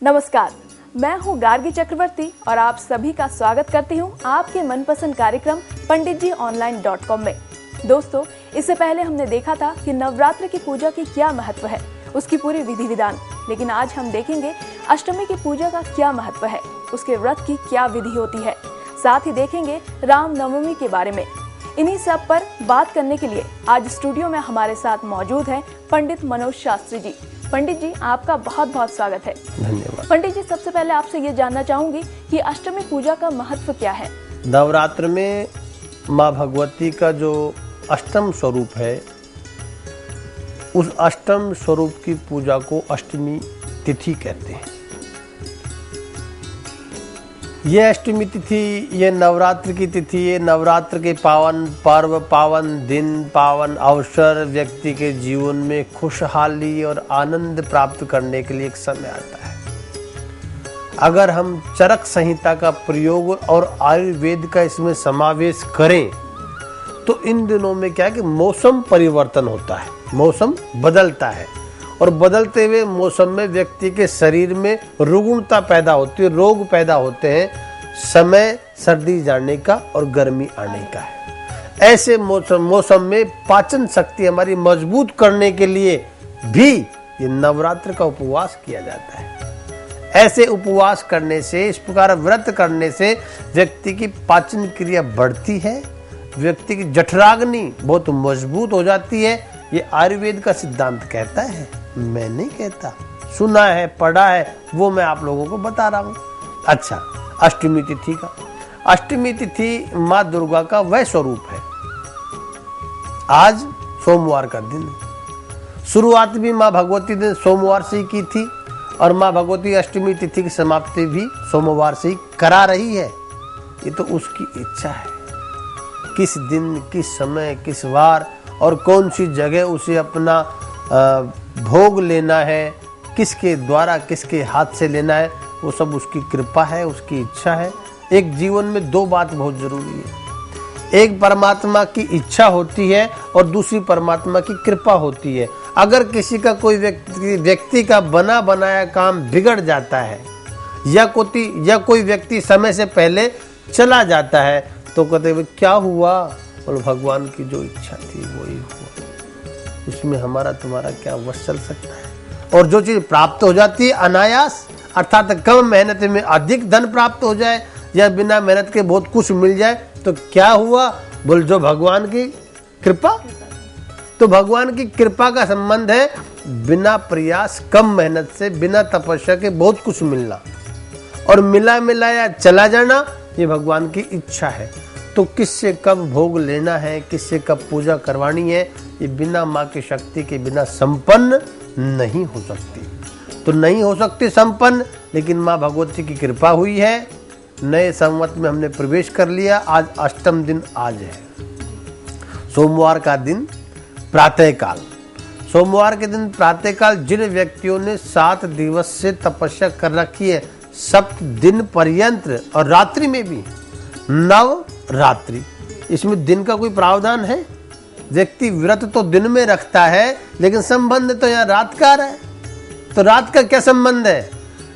नमस्कार, मैं हूँ गार्गी चक्रवर्ती और आप सभी का स्वागत करती हूँ आपके मनपसंद कार्यक्रम पंडितजी-online.com में। दोस्तों, इससे पहले हमने देखा था कि नवरात्र की पूजा की क्या महत्व है, उसकी पूरी विधि विधान। लेकिन आज हम देखेंगे अष्टमी की पूजा का क्या महत्व है, उसके व्रत की क्या विधि होती है। साथ ही देखेंगे रामनवमी के बारे में। इन्हीं सब पर बात करने के लिए आज स्टूडियो में हमारे साथ मौजूद हैं पंडित मनोज शास्त्री जी। पंडित जी, आपका बहुत बहुत स्वागत है। धन्यवाद। पंडित जी, सबसे पहले आपसे ये जानना चाहूंगी कि अष्टमी पूजा का महत्व क्या है। नवरात्र में माँ भगवती का जो अष्टम स्वरूप है, उस अष्टम स्वरूप की पूजा को अष्टमी तिथि कहते हैं। ये अष्टमी तिथि, ये नवरात्र की तिथि, ये नवरात्र के पावन पर्व, पावन दिन, पावन अवसर व्यक्ति के जीवन में खुशहाली और आनंद प्राप्त करने के लिए एक समय आता है। अगर हम चरक संहिता का प्रयोग और आयुर्वेद का इसमें समावेश करें तो इन दिनों में क्या है कि मौसम परिवर्तन होता है, मौसम बदलता है और बदलते हुए मौसम में व्यक्ति के शरीर में रुग्णता पैदा होती है, रोग पैदा होते हैं। समय सर्दी जाने का और गर्मी आने का है। ऐसे मौसम में पाचन शक्ति हमारी मजबूत करने के लिए भी ये नवरात्र का उपवास किया जाता है। ऐसे उपवास करने से, इस प्रकार व्रत करने से व्यक्ति की पाचन क्रिया बढ़ती है, व्यक्ति की जठराग्नि बहुत मजबूत हो जाती है। ये आयुर्वेद का सिद्धांत कहता है, मैं नहीं कहता, सुना है, पढ़ा है, वो मैं आप लोगों को बता रहा हूँ। अच्छा, अष्टमी तिथि का, अष्टमी तिथि माँ दुर्गा का वह स्वरूप है। आज सोमवार का दिन है। शुरुआत भी माँ भगवती ने सोमवार से ही की थी और माँ भगवती अष्टमी तिथि की समाप्ति भी सोमवार से ही करा रही है। ये तो उसकी इच्छा है, किस दिन, किस समय, किस वार और कौन सी जगह उसे अपना भोग लेना है, किसके द्वारा, किसके हाथ से लेना है, वो सब उसकी कृपा है, उसकी इच्छा है। एक जीवन में दो बात बहुत जरूरी है, एक परमात्मा की इच्छा होती है और दूसरी परमात्मा की कृपा होती है। अगर किसी का कोई व्यक्ति का बना बनाया काम बिगड़ जाता है या कोई व्यक्ति समय से पहले चला जाता है तो कहते हैं क्या हुआ, और भगवान की जो इच्छा थी वही हुआ, इसमें हमारा तुम्हारा क्या वश चल सकता है। और जो चीज प्राप्त हो जाती है अनायास, अर्थात कम मेहनत में अधिक धन प्राप्त हो जाए या बिना मेहनत के बहुत कुछ मिल जाए तो क्या हुआ, बोल जो भगवान की कृपा। तो भगवान की कृपा का संबंध है बिना प्रयास, कम मेहनत से, बिना तपस्या के बहुत कुछ मिलना, और मिला मिलाया चला जाना, ये भगवान की इच्छा है। तो किससे कब भोग लेना है, किससे कब पूजा करवानी है, ये बिना माँ की शक्ति के बिना संपन्न नहीं हो सकती। तो नहीं हो सकती संपन्न, लेकिन माँ भगवती की कृपा हुई है। नए संवत में हमने प्रवेश कर लिया। आज अष्टम दिन आज है, सोमवार का दिन प्रातःकाल। सोमवार के दिन प्रातःकाल जिन व्यक्तियों ने 7 दिवस से तपस्या कर रखी है, 7 दिन पर्यंत और रात्रि में भी, नवरात्रि, इसमें दिन का कोई प्रावधान है? व्यक्ति व्रत तो दिन में रखता है लेकिन संबंध तो यहाँ रात का है। तो रात का क्या संबंध है?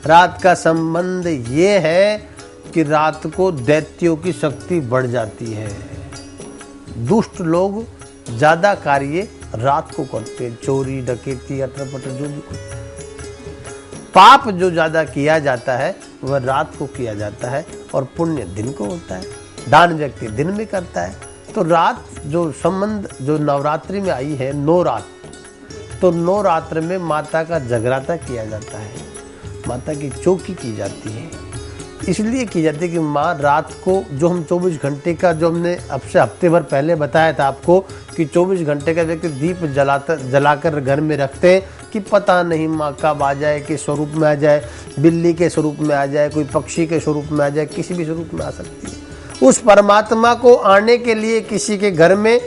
रात का संबंध ये है कि रात को दैत्यों की शक्ति बढ़ जाती है। दुष्ट लोग ज्यादा कार्य रात को करते हैं, चोरी, डकैती, अटर-पटर जो भी करते हैं। पाप जो ज्यादा किया जाता है वह रात को किया जाता है और पुण्य दिन को होता है। दान व्यक्ति दिन में करता है। तो रात जो संबंध जो नवरात्रि में आई है, 9 रात, तो 9 रात्र में माता का जगराता किया जाता है, माता की चौकी की जाती है। इसलिए की जाती है कि माँ रात को, जो हम 24 घंटे का, जो हमने अब से हफ्ते भर पहले बताया था आपको कि 24 घंटे का व्यक्ति दीप जलाकर घर में रखते हैं कि पता नहीं माँ कब आ जाए, किस स्वरूप में आ जाए, बिल्ली के स्वरूप में आ जाए, कोई पक्षी के स्वरूप में आ जाए, किसी भी स्वरूप में आ सकती है। उस परमात्मा को आने के लिए किसी के घर में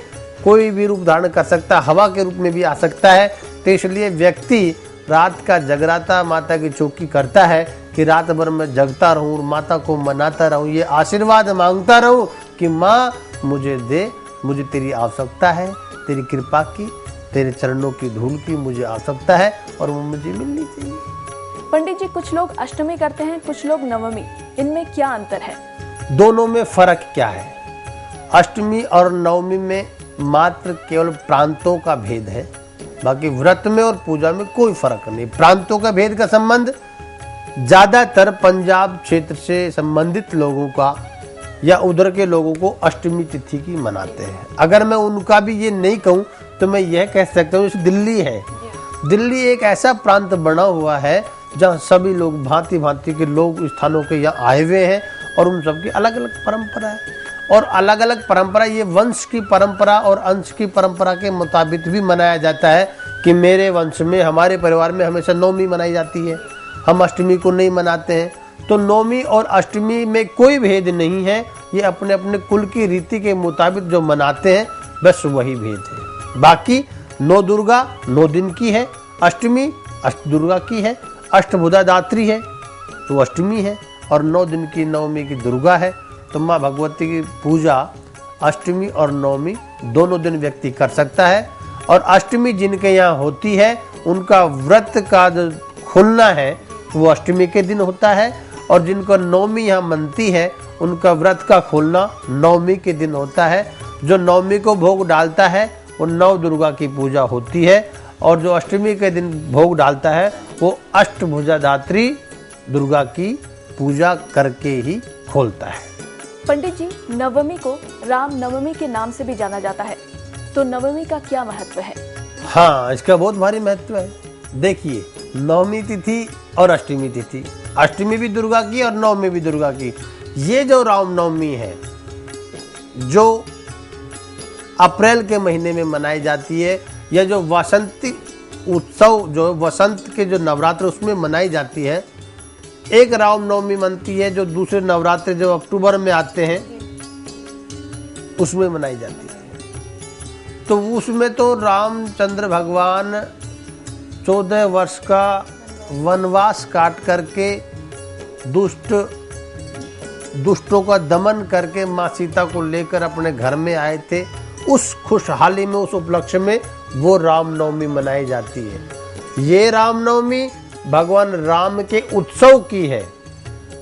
कोई भी रूप धारण कर सकता है, हवा के रूप में भी आ सकता है। तो इसलिए व्यक्ति रात का जगराता माता की चौकी करता है कि रात भर मैं जगता रहूं, माता को मनाता रहूं, ये आशीर्वाद मांगता रहूं कि माँ मुझे दे, मुझे तेरी आवश्यकता है, तेरी कृपा की, तेरे चरणों की धूल की मुझे आवश्यकता है और वो मुझे मिलनी चाहिए। पंडित जी, कुछ लोग अष्टमी करते हैं, कुछ लोग नवमी, इनमें क्या अंतर है? दोनों में फर्क क्या है? अष्टमी और नवमी में मात्र केवल प्रांतों का भेद है, बाकी व्रत में और पूजा में कोई फर्क नहीं। प्रांतों का भेद का संबंध ज्यादातर पंजाब क्षेत्र से संबंधित लोगों का या उधर के लोगों को अष्टमी तिथि की मनाते हैं। अगर मैं उनका भी ये नहीं कहूँ तो मैं यह कह सकता हूँ, जैसे दिल्ली है, दिल्ली एक ऐसा प्रांत बना हुआ है जहाँ सभी लोग भांति भांति के लोग स्थानों के यहाँ आए हुए हैं और उन सबकी अलग अलग परंपरा है। और अलग अलग परंपरा, ये वंश की परंपरा और अंश की परंपरा के मुताबिक भी मनाया जाता है कि मेरे वंश में, हमारे परिवार में हमेशा नवमी मनाई जाती है, हम अष्टमी को नहीं मनाते हैं। तो नवमी और अष्टमी में कोई भेद नहीं है, ये अपने अपने कुल की रीति के मुताबिक जो मनाते हैं बस वही भेद है। बाकी नौ दुर्गा 9 दिन की है, अष्टमी अष्ट दुर्गा की है, अष्टभुजा दात्री है तो अष्टमी है, और 9 दिन की नवमी की दुर्गा है। तो माँ भगवती की पूजा अष्टमी और नवमी दोनों दिन व्यक्ति कर सकता है। और अष्टमी जिनके यहाँ होती है उनका व्रत का जो खुलना है वो अष्टमी के दिन होता है, और जिनको नवमी यहाँ मनती है उनका व्रत का खोलना नवमी के दिन होता है। जो नवमी को भोग डालता है वो नव दुर्गा की पूजा होती है, और जो अष्टमी के दिन भोग डालता है वो अष्टभुजा दात्री दुर्गा की पूजा करके ही खोलता है। पंडित जी, नवमी को राम नवमी के नाम से भी जाना जाता है, तो नवमी का क्या महत्व है? हाँ, इसका बहुत भारी महत्व है। देखिए, नवमी तिथि और अष्टमी तिथि, अष्टमी भी दुर्गा की और नवमी भी दुर्गा की। ये जो रामनवमी है जो अप्रैल के महीने में मनाई जाती है, या जो वसंती उत्सव जो वसंत के जो नवरात्र उसमें मनाई जाती है, एक रामनवमी मनती है जो दूसरे नवरात्र जो अक्टूबर में आते हैं उसमें मनाई जाती है। तो उसमें तो रामचंद्र भगवान 14 वर्ष का वनवास काट करके दुष्टों का दमन करके माँ सीता को लेकर अपने घर में आए थे। उस खुशहाली में, उस उपलक्ष्य में वो रामनवमी मनाई जाती है। ये रामनवमी भगवान राम के उत्सव की है,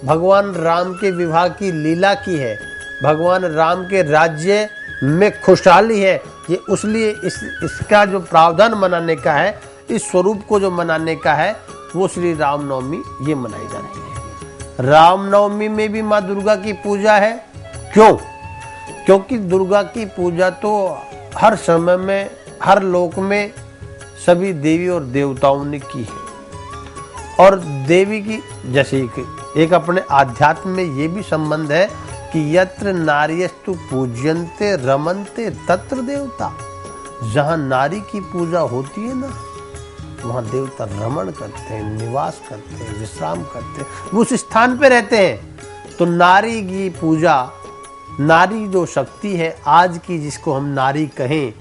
भगवान राम के विवाह की लीला की है, भगवान राम के राज्य में खुशहाली है। ये उसलिए इसका जो प्रावधान मनाने का है, इस स्वरूप को जो मनाने का है, वो श्री रामनवमी ये मनाई जाती है। रामनवमी में भी माँ दुर्गा की पूजा है। क्यों? क्योंकि दुर्गा की पूजा तो हर समय में, हर लोक में सभी देवी और देवताओं ने की है। और देवी की जैसे एक अपने आध्यात्म में ये भी संबंध है कि यत्र नार्यस्तु पूज्यन्ते रमन्ते तत्र देवता। जहाँ नारी की पूजा होती है ना, वहाँ देवता रमण करते हैं, निवास करते हैं, विश्राम करते हैं, वो उस स्थान पे रहते हैं। तो नारी की पूजा, नारी जो शक्ति है आज की, जिसको हम नारी कहें,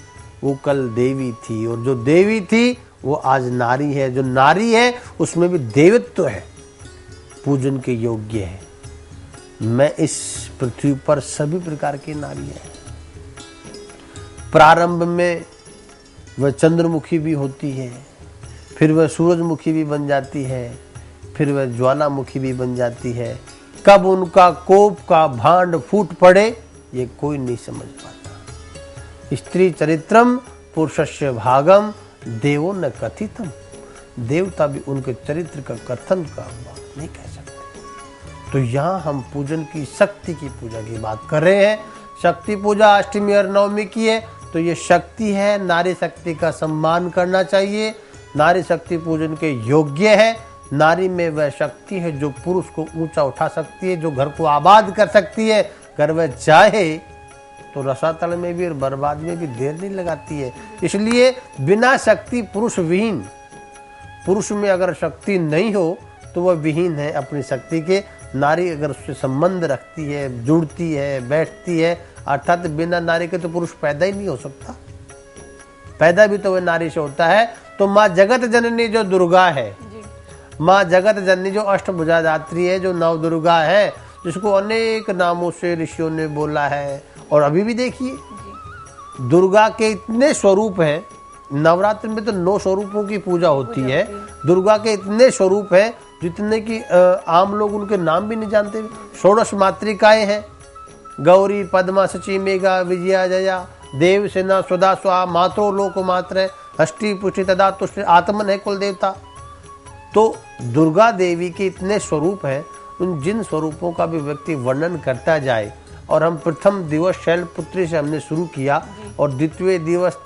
वो कल देवी थी, और जो देवी थी वो आज नारी है। जो नारी है उसमें भी देवत्व है, पूजन के योग्य है। मैं इस पृथ्वी पर सभी प्रकार की नारी है। प्रारंभ में वह चंद्रमुखी भी होती है, फिर वह सूरजमुखी भी बन जाती है, फिर वह ज्वालामुखी भी बन जाती है। कब उनका कोप का भांड फूट पड़े ये कोई नहीं समझ पाता। स्त्री चरित्रम पुरुषस्य भागम देवो न कथितम। देवता भी उनके चरित्र का कथन का नहीं कह सकते। तो यहाँ हम पूजन की, शक्ति की पूजा की बात कर रहे हैं। शक्ति पूजा अष्टमी और नवमी की है, तो ये शक्ति है, नारी शक्ति का सम्मान करना चाहिए। नारी शक्ति पूजन के योग्य है। नारी में वह शक्ति है जो पुरुष को ऊंचा उठा सकती है, जो घर को आबाद कर सकती है। अगर वह चाहे तो रसातल में भी और बर्बाद में भी देर नहीं लगाती है। इसलिए बिना शक्ति पुरुष विहीन, पुरुष में अगर शक्ति नहीं हो तो वह विहीन है अपनी शक्ति के। नारी अगर उससे संबंध रखती है, जुड़ती है, बैठती है, अर्थात बिना नारी के तो पुरुष पैदा ही नहीं हो सकता। पैदा भी तो वह नारी से होता है। तो माँ जगत जननी जो दुर्गा है, माँ जगत जननी जो अष्टभुजा दात्री है, जो नव दुर्गा है, जिसको अनेक नामों से ऋषियों ने बोला है। और अभी भी देखिए दुर्गा के इतने स्वरूप हैं। नवरात्र में तो 9 स्वरूपों की पूजा होती है। दुर्गा के इतने स्वरूप हैं जितने की आम लोग उनके नाम भी नहीं जानते। षोडश मातृकाएं हैं, गौरी, पद्मा, शची, मेघा, विजया, जया, देव, सेना, स्वदा, स्वा, मात्रो, लोक मात्र, हष्टि, पुष्टि, तदा, तुष्टि, आत्मन है कुल देवता। तो दुर्गा देवी के इतने स्वरूप हैं, उन जिन स्वरूपों का भी व्यक्ति वर्णन करता जाए, और हम प्रथम दिवस शैलपुत्री से हमने शुरू किया, और द्वितीय दिवस,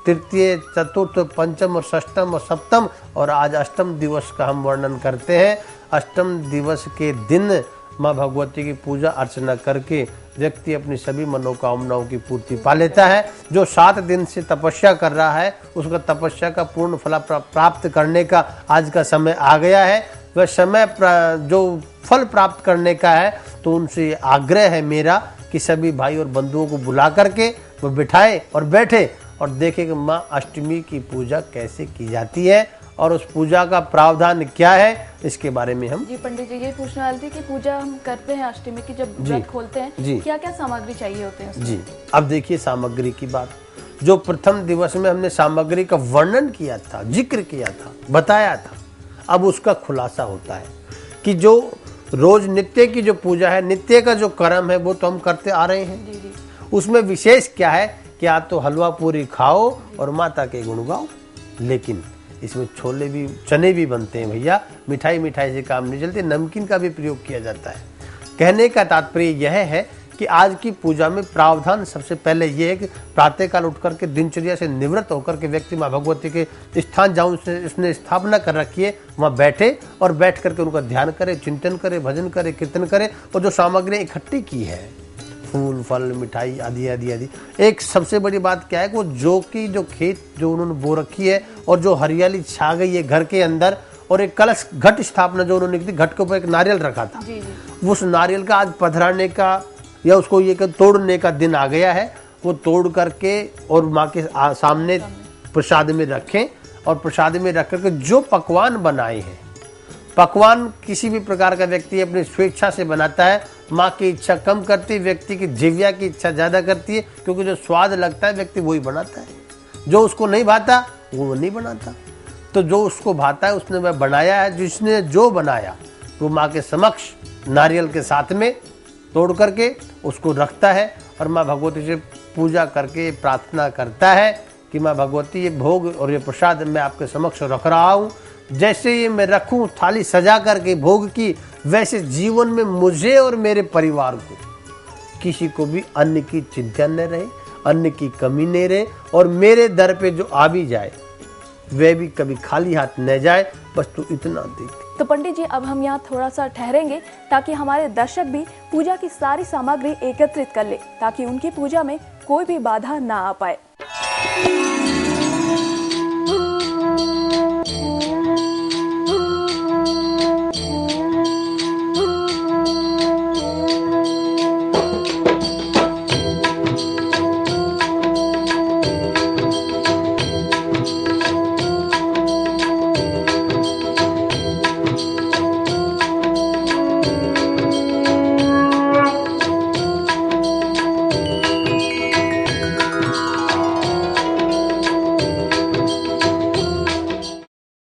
तृतीय, चतुर्थ, पंचम और षष्ठम और सप्तम, और आज अष्टम दिवस का हम वर्णन करते हैं। अष्टम दिवस के दिन माँ भगवती की पूजा अर्चना करके व्यक्ति अपनी सभी मनोकामनाओं की पूर्ति पा लेता है। जो 7 दिन से तपस्या कर रहा है, उसका तपस्या का पूर्ण फल प्राप्त करने का आज का समय आ गया है। वह समय जो फल प्राप्त करने का है, तो उनसे आग्रह है मेरा कि सभी भाई और बंधुओं को बुला करके वो बिठाए और बैठे और देखें कि माँ अष्टमी की पूजा कैसे की जाती है और उस पूजा का प्रावधान क्या है, इसके बारे में हम। जी पंडित जी, ये पूछने वाली थी कि पूजा हम करते हैं अष्टमी की, जब व्रत खोलते हैं, क्या क्या सामग्री चाहिए होते हैं उसमें? जी, अब देखिए सामग्री की बात। जो प्रथम दिवस में हमने सामग्री का वर्णन किया था, जिक्र किया था, बताया था, अब उसका खुलासा होता है कि जो रोज नित्य की जो पूजा है, नित्य का जो कर्म है, वो तो हम करते आ रहे हैं। जी जी। उसमें विशेष क्या है कि आप तो हलवा पूरी खाओ और माता के गुण गाओ, लेकिन इसमें छोले भी, चने भी बनते हैं भैया। मिठाई से काम नहीं चलते, नमकीन का भी प्रयोग किया जाता है। कहने का तात्पर्य यह है कि आज की पूजा में प्रावधान सबसे पहले यह है कि प्रातःकाल उठ करके दिनचर्या से निवृत्त होकर के व्यक्ति माँ भगवती के स्थान जहाँ उसने स्थापना कर रखी है, वहाँ बैठे और बैठ करके उनका ध्यान करे, चिंतन करे, भजन करे, कीर्तन करे, और जो सामग्री इकट्ठी की है, फूल, फल, मिठाई आदि आदि आदि। एक सबसे बड़ी बात क्या है कि वो जो खेत जो उन्होंने बो रखी है और जो हरियाली छा गई है घर के अंदर, और एक कलश घट स्थापना जो उन्होंने की थी, घट के ऊपर एक नारियल रखा था, उस नारियल का आज पधराने का या उसको ये तोड़ने का दिन आ गया है। वो तोड़ करके और माँ के सामने प्रसाद में रखें, और प्रसाद में रख करके जो पकवान बनाए हैं, पकवान किसी भी प्रकार का व्यक्ति अपनी स्वेच्छा से बनाता है। माँ की इच्छा कम करती है, व्यक्ति की जिव्या की इच्छा ज़्यादा करती है, क्योंकि जो स्वाद लगता है व्यक्ति वही बनाता है, जो उसको नहीं भाता वो नहीं बनाता। तो जो उसको भाता है उसने वह बनाया है। जिसने जो बनाया वो माँ के समक्ष नारियल के साथ में तोड़ करके उसको रखता है, और माँ भगवती से पूजा करके प्रार्थना करता है कि माँ भगवती, ये भोग और ये प्रसाद मैं आपके समक्ष रख रहा हूँ। जैसे ये मैं रखूँ थाली सजा करके भोग की, वैसे जीवन में मुझे और मेरे परिवार को किसी को भी अन्न की चिंता न रहे, अन्न की कमी नहीं रहे, और मेरे दर पे जो आ भी जाए वह भी कभी खाली हाथ न जाए। बस तू इतना देख। तो पंडित जी, अब हम यहाँ थोड़ा सा ठहरेंगे ताकि हमारे दर्शक भी पूजा की सारी सामग्री एकत्रित कर ले, ताकि उनकी पूजा में कोई भी बाधा ना आ पाए।